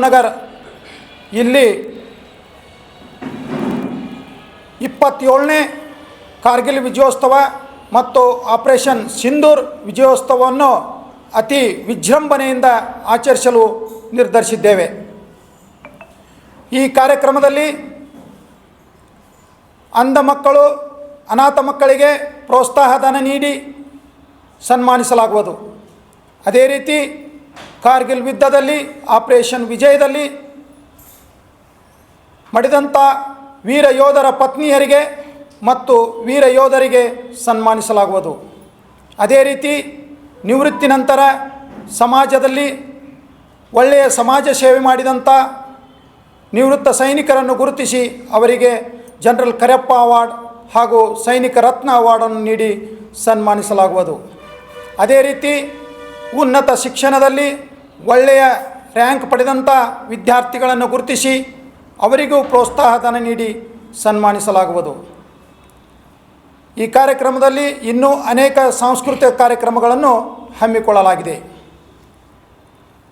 ನೆಹರು ಇಲ್ಲಿ 27ನೇ ಕಾರ್ಗಿಲ್ ವಿಜಯೋತ್ಸವ ಮತ್ತು ಆಪರೇಷನ್ ಸಿಂಧೂರ್ ವಿಜಯೋತ್ಸವವನ್ನು ಅತಿ ವಿಜೃಂಭಣೆಯಿಂದ ಆಚರಿಸಲು ನಿರ್ಧರಿಸಿದ್ದೇವೆ. ಈ ಕಾರ್ಯಕ್ರಮದಲ್ಲಿ ಅಂಧ ಮಕ್ಕಳು, ಅನಾಥ ಮಕ್ಕಳಿಗೆ ಪ್ರೋತ್ಸಾಹಧನ ನೀಡಿ ಸನ್ಮಾನಿಸಲಾಗುವುದು. ಅದೇ ರೀತಿ ಕಾರ್ಗಿಲ್ ಯುದ್ಧದಲ್ಲಿ ಆಪರೇಷನ್ ವಿಜಯದಲ್ಲಿ ಮಡಿದಂಥ ವೀರ ಯೋಧರ ಪತ್ನಿಯರಿಗೆ ಮತ್ತು ವೀರ ಯೋಧರಿಗೆ ಸನ್ಮಾನಿಸಲಾಗುವುದು. ಅದೇ ರೀತಿ ನಿವೃತ್ತಿ ನಂತರ ಸಮಾಜದಲ್ಲಿ ಒಳ್ಳೆಯ ಸಮಾಜ ಸೇವೆ ಮಾಡಿದಂಥ ನಿವೃತ್ತ ಸೈನಿಕರನ್ನು ಗುರುತಿಸಿ ಅವರಿಗೆ ಜನರಲ್ ಕರೆಪ್ಪ ಅವಾರ್ಡ್ ಹಾಗೂ ಸೈನಿಕ ರತ್ನ ಅವಾರ್ಡನ್ನು ನೀಡಿ ಸನ್ಮಾನಿಸಲಾಗುವುದು. ಅದೇ ರೀತಿ ಉನ್ನತ ಶಿಕ್ಷಣದಲ್ಲಿ ಒಳ್ಳೆಯ ರ್ಯಾಂಕ್ ಪಡೆದಂಥ ವಿದ್ಯಾರ್ಥಿಗಳನ್ನು ಗುರುತಿಸಿ ಅವರಿಗೂ ಪ್ರೋತ್ಸಾಹಧನ ನೀಡಿ ಸನ್ಮಾನಿಸಲಾಗುವುದು. ಈ ಕಾರ್ಯಕ್ರಮದಲ್ಲಿ ಇನ್ನೂ ಅನೇಕ ಸಾಂಸ್ಕೃತಿಕ ಕಾರ್ಯಕ್ರಮಗಳನ್ನು ಹಮ್ಮಿಕೊಳ್ಳಲಾಗಿದೆ.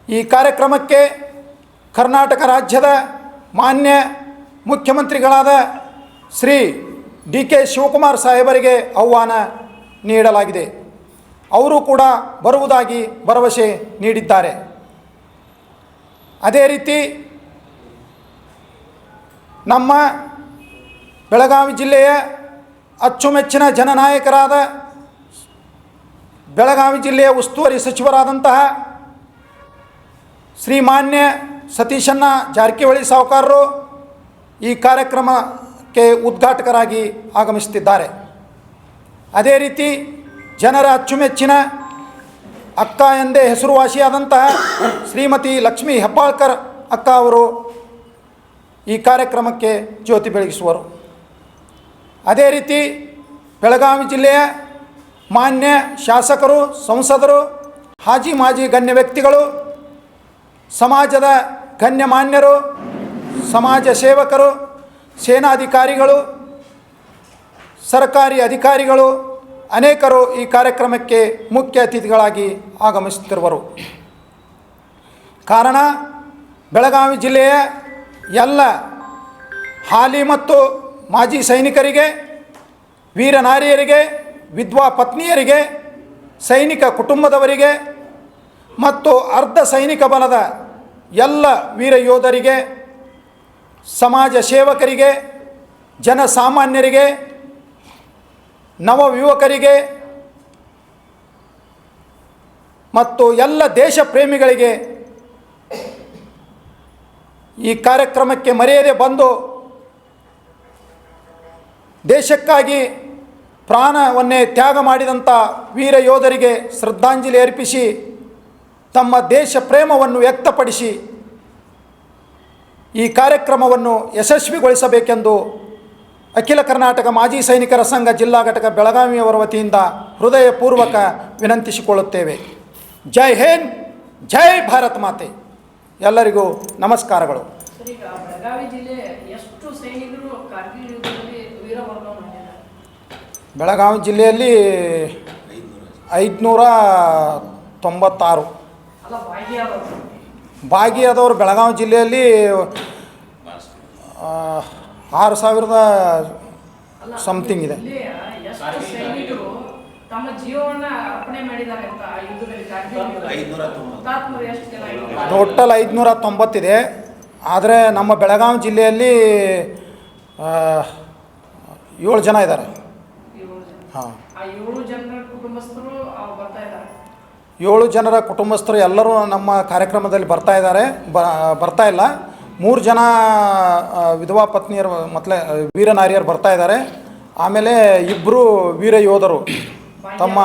ಈ ಕಾರ್ಯಕ್ರಮಕ್ಕೆ ಕರ್ನಾಟಕ ರಾಜ್ಯದ ಮಾನ್ಯ ಮುಖ್ಯಮಂತ್ರಿಗಳಾದ ಶ್ರೀ ಡಿ.ಕೆ. ಶಿವಕುಮಾರ್ ಸಾಹೇಬರಿಗೆ ಆಹ್ವಾನ ನೀಡಲಾಗಿದೆ. ಅವರು ಕೂಡ ಬರುವುದಾಗಿ ಭರವಸೆ ನೀಡಿದ್ದಾರೆ. ಅದೇ ರೀತಿ ನಮ್ಮ ಬೆಳಗಾವಿ ಜಿಲ್ಲೆಯ ಅಚ್ಚುಮೆಚ್ಚಿನ ಜನನಾಯಕರಾದ ಬೆಳಗಾವಿ ಜಿಲ್ಲೆಯ ಉಸ್ತುವಾರಿ ಸಚಿವರಾದಂತಹ ಶ್ರೀಮಾನ್ಯ ಸತೀಶಣ್ಣ ಜಾರಕಿಹೊಳಿ ಸಾಹುಕಾರರು ಈ ಕಾರ್ಯಕ್ರಮಕ್ಕೆ ಉದ್ಘಾಟಕರಾಗಿ ಆಗಮಿಸುತ್ತಿದ್ದಾರೆ. ಅದೇ ರೀತಿ ಜನರ ಅಚ್ಚುಮೆಚ್ಚಿನ ಅಕ್ಕ ಎಂದೇ ಹೆಸರುವಾಸಿಯಾದಂತಹ ಶ್ರೀಮತಿ ಲಕ್ಷ್ಮೀ ಹೆಬ್ಬಾಳ್ಕರ್ ಅಕ್ಕ ಅವರು ಈ ಕಾರ್ಯಕ್ರಮಕ್ಕೆ ಜ್ಯೋತಿ ಬೆಳಗಿಸುವರು. ಅದೇ ರೀತಿ ಬೆಳಗಾವಿ ಜಿಲ್ಲೆಯ ಮಾನ್ಯ ಶಾಸಕರು, ಸಂಸದರು, ಹಾಜಿ ಮಾಜಿ ಗಣ್ಯ ವ್ಯಕ್ತಿಗಳು, ಸಮಾಜದ ಗಣ್ಯಮಾನ್ಯರು, ಸಮಾಜ ಸೇವಕರು, ಸೇನಾಧಿಕಾರಿಗಳು, ಸರ್ಕಾರಿ ಅಧಿಕಾರಿಗಳು ಅನೇಕರು ಈ ಕಾರ್ಯಕ್ರಮಕ್ಕೆ ಮುಖ್ಯ ಅತಿಥಿಗಳಾಗಿ ಆಗಮಿಸುತ್ತಿರುವರು. ಕಾರಣ ಬೆಳಗಾವಿ ಜಿಲ್ಲೆಯ ಎಲ್ಲ ಹಾಲಿ ಮತ್ತು ಮಾಜಿ ಸೈನಿಕರಿಗೆ, ವೀರ ನಾರಿಯರಿಗೆ, ವಿಧವಾ ಪತ್ನಿಯರಿಗೆ, ಸೈನಿಕ ಕುಟುಂಬದವರಿಗೆ ಮತ್ತು ಅರ್ಧ ಸೈನಿಕ ಬಲದ ಎಲ್ಲ ವೀರ ಯೋಧರಿಗೆ, ಸಮಾಜ ಸೇವಕರಿಗೆ, ಜನಸಾಮಾನ್ಯರಿಗೆ, ನವಯುವಕರಿಗೆ ಮತ್ತು ಎಲ್ಲ ದೇಶ ಪ್ರೇಮಿಗಳಿಗೆ ಈ ಕಾರ್ಯಕ್ರಮಕ್ಕೆ ಮರೆಯದೆ ಬಂದು ದೇಶಕ್ಕಾಗಿ ಪ್ರಾಣವನ್ನೇ ತ್ಯಾಗ ಮಾಡಿದಂಥ ವೀರ ಯೋಧರಿಗೆ ಶ್ರದ್ಧಾಂಜಲಿ ಅರ್ಪಿಸಿ ತಮ್ಮ ದೇಶ ಪ್ರೇಮವನ್ನು ವ್ಯಕ್ತಪಡಿಸಿ ಈ ಕಾರ್ಯಕ್ರಮವನ್ನು ಯಶಸ್ವಿಗೊಳಿಸಬೇಕೆಂದು ಅಖಿಲ ಕರ್ನಾಟಕ ಮಾಜಿ ಸೈನಿಕರ ಸಂಘ ಜಿಲ್ಲಾ ಘಟಕ ಬೆಳಗಾವಿಯವರ ವತಿಯಿಂದ ಹೃದಯಪೂರ್ವಕ ವಿನಂತಿಸಿಕೊಳ್ಳುತ್ತೇವೆ. ಜೈ ಹಿಂದ್, ಜೈ ಭಾರತ್ ಮಾತೆ. ಎಲ್ಲರಿಗೂ ನಮಸ್ಕಾರಗಳು. ಬೆಳಗಾವಿ ಜಿಲ್ಲೆಯಲ್ಲಿ 596 ಭಾಗಿಯಾದವರು ಬೆಳಗಾವಿ ಜಿಲ್ಲೆಯಲ್ಲಿ 6000 ಸಮಥಿಂಗ್ ಇದೆ. ಟೋಟಲ್ 590 ಇದೆ. ಆದರೆ ನಮ್ಮ ಬೆಳಗಾವಿ ಜಿಲ್ಲೆಯಲ್ಲಿ 7 ಜನ ಇದ್ದಾರೆ. ಹಾಂ, 7 ಜನರ ಕುಟುಂಬಸ್ಥರು ಎಲ್ಲರೂ ನಮ್ಮ ಕಾರ್ಯಕ್ರಮದಲ್ಲಿ ಬರ್ತಾ ಇಲ್ಲ. 3 ಜನ ವಿಧವಾ ಪತ್ನಿಯರು ಮತ್ತು ವೀರ ನಾರಿಯರು ಬರ್ತಾ ಇದ್ದಾರೆ. ಆಮೇಲೆ 2 ವೀರ ಯೋಧರು ತಮ್ಮ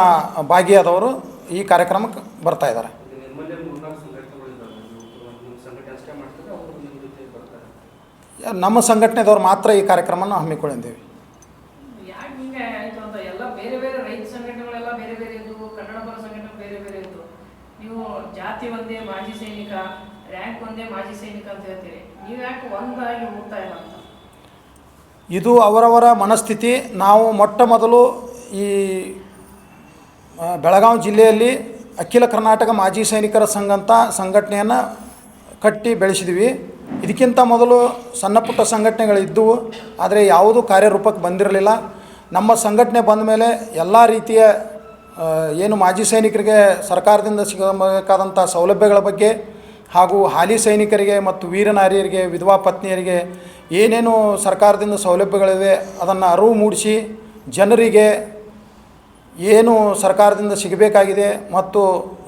ಭಾಗಿಯಾದವರು ಈ ಕಾರ್ಯಕ್ರಮಕ್ಕೆ ಬರ್ತಾ ಇದ್ದಾರೆ. ನಮ್ಮ ಸಂಘಟನೆದವ್ರು ಮಾತ್ರ ಈ ಕಾರ್ಯಕ್ರಮವನ್ನು ಹಮ್ಮಿಕೊಂಡಿದ್ದೇವೆ. ಜಾತಿ ಒಂದೇ ಮಾಜಿ ಸೈನಿಕ, ರ್ಯಾಂಕ್ ಒಂದೇ ಮಾಜಿ ಸೈನಿಕ ಅಂತ ಹೇಳ್ತೀರಿ, ನೀವು ಯಾಕೆ ಒಂದಾಗಿ ಹೋಗ್ತಾ ಇಲ್ಲ ಅಂತ? ಇದು ಅವರವರ ಮನಸ್ಥಿತಿ. ನಾವು ಮೊಟ್ಟ ಮೊದಲು ಈ ಬೆಳಗಾವಿ ಜಿಲ್ಲೆಯಲ್ಲಿ ಅಖಿಲ ಕರ್ನಾಟಕ ಮಾಜಿ ಸೈನಿಕರ ಸಂಘ ಅಂತ ಸಂಘಟನೆಯನ್ನು ಕಟ್ಟಿ ಬೆಳೆಸಿದ್ವಿ. ಇದಕ್ಕಿಂತ ಮೊದಲು ಸಣ್ಣ ಪುಟ್ಟ ಸಂಘಟನೆಗಳಿದ್ದವು, ಆದರೆ ಯಾವುದೂ ಕಾರ್ಯರೂಪಕ್ಕೆ ಬಂದಿರಲಿಲ್ಲ. ನಮ್ಮ ಸಂಘಟನೆ ಬಂದ ಮೇಲೆ ಎಲ್ಲ ರೀತಿಯ ಏನು ಮಾಜಿ ಸೈನಿಕರಿಗೆ ಸರ್ಕಾರದಿಂದ ಸಿಗಬೇಕಾದಂಥ ಸೌಲಭ್ಯಗಳ ಬಗ್ಗೆ ಹಾಗೂ ಹಾಲಿ ಸೈನಿಕರಿಗೆ ಮತ್ತು ವೀರನಾರಿಯರಿಗೆ, ವಿಧವಾ ಪತ್ನಿಯರಿಗೆ ಏನೇನು ಸರ್ಕಾರದಿಂದ ಸೌಲಭ್ಯಗಳಿವೆ ಅದನ್ನು ಅರಿವು ಮೂಡಿಸಿ ಜನರಿಗೆ ಏನು ಸರ್ಕಾರದಿಂದ ಸಿಗಬೇಕಾಗಿದೆ ಮತ್ತು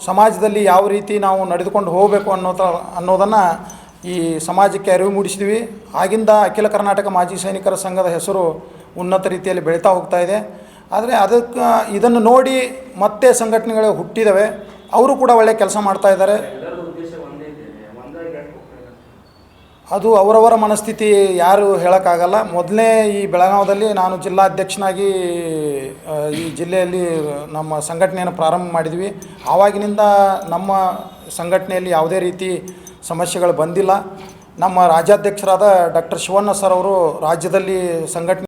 ಸಮಾಜದಲ್ಲಿ ಯಾವ ರೀತಿ ನಾವು ನಡೆದುಕೊಂಡು ಹೋಗಬೇಕು ಅನ್ನೋದನ್ನು ಈ ಸಮಾಜಕ್ಕೆ ಅರಿವು ಮೂಡಿಸಿದ್ವಿ. ಆಗಿಂದ ಅಖಿಲ ಕರ್ನಾಟಕ ಮಾಜಿ ಸೈನಿಕರ ಸಂಘದ ಹೆಸರು ಉನ್ನತ ರೀತಿಯಲ್ಲಿ ಬೆಳೀತಾ ಹೋಗ್ತಾ ಇದೆ. ಆದರೆ ಅದಕ್ಕೆ ಇದನ್ನು ನೋಡಿ ಮತ್ತೆ ಸಂಘಟನೆಗಳು ಹುಟ್ಟಿದವೆ, ಅವರು ಕೂಡ ಒಳ್ಳೆಯ ಕೆಲಸ ಮಾಡ್ತಾ ಇದ್ದಾರೆ. ಅದು ಅವರವರ ಮನಸ್ಥಿತಿ, ಯಾರು ಹೇಳೋಕ್ಕಾಗಲ್ಲ. ಮೊದಲೇ ಈ ಬೆಳಗಾವದಲ್ಲಿ ನಾನು ಜಿಲ್ಲಾಧ್ಯಕ್ಷನಾಗಿ ಈ ಜಿಲ್ಲೆಯಲ್ಲಿ ನಮ್ಮ ಸಂಘಟನೆಯನ್ನು ಪ್ರಾರಂಭ ಮಾಡಿದ್ವಿ. ಆವಾಗಿನಿಂದ ನಮ್ಮ ಸಂಘಟನೆಯಲ್ಲಿ ಯಾವುದೇ ರೀತಿ ಸಮಸ್ಯೆಗಳು ಬಂದಿಲ್ಲ. ನಮ್ಮ ರಾಜ್ಯಾಧ್ಯಕ್ಷರಾದ ಡಾಕ್ಟರ್ ಶಿವಣ್ಣ ಸರ್ ಅವರು ರಾಜ್ಯದಲ್ಲಿ ಸಂಘಟನೆ